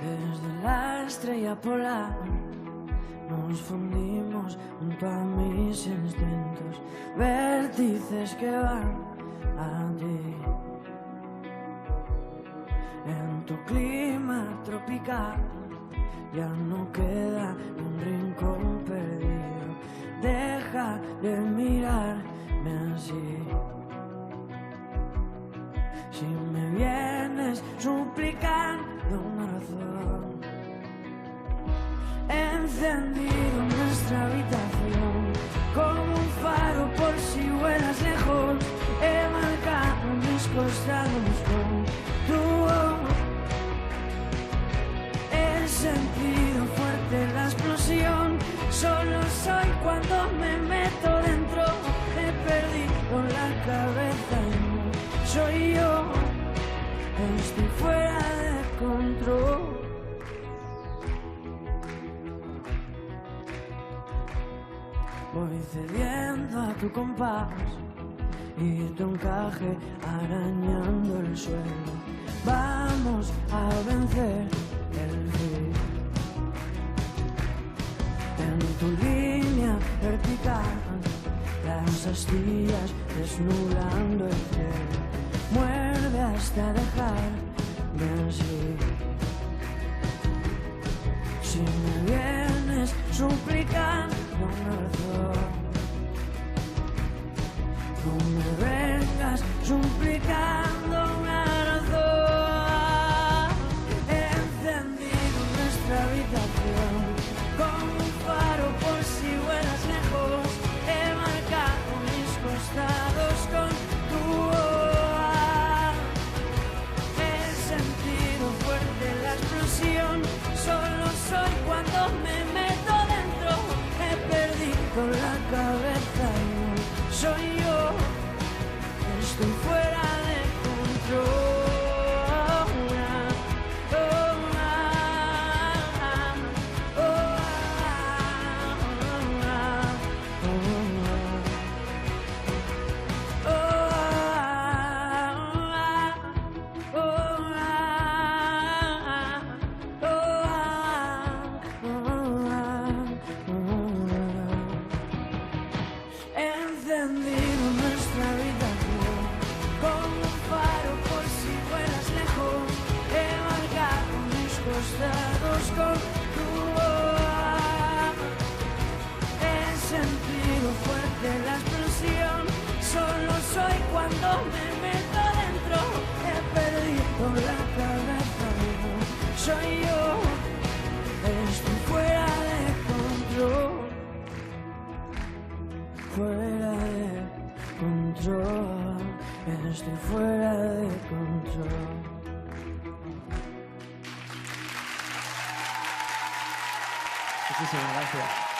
Desde la estrella polar nos fundimos junto a mis instintos, vértices que van a ti. En tu clima tropical ya no queda ni un rincón perdido. Deja de mirarme así. Si me vienes suplicando una razón, he encendido nuestra habitación como un faro por si vuelas lejos. He marcado mis costados con tu voz. He sentido fuerte la explosión. Solo soy cuando me meto dentro. He perdido la cabeza y no soy yo. Estoy fuera de control. Voy cediendo a tu compás y tu encaje arañando el suelo. Vamos a vencer el fin. En tu línea vertical, las astillas desnudando el cielo. Muerde hasta dejarme así. Si me vienes suplicando una razón, no me vengas suplicando una razón. He encendido nuestra habitación como un faro por si vuelas lejos. He marcado mis costados con tu voz. He sentido fuerte la explosión. Solo soy cuando me meto dentro. He perdido la cabeza y no soy yo. Estoy fuera de control. He encendido nuestra habitación como un faro por si vuelas lejos. He marcado mis costados con tu voz. He sentido fuerte la explosión. Solo soy cuando me meto dentro. He perdido la cabeza, no soy yo. Estoy fuera de control. Fuera de control, estoy fuera de control. Muchísimas gracias.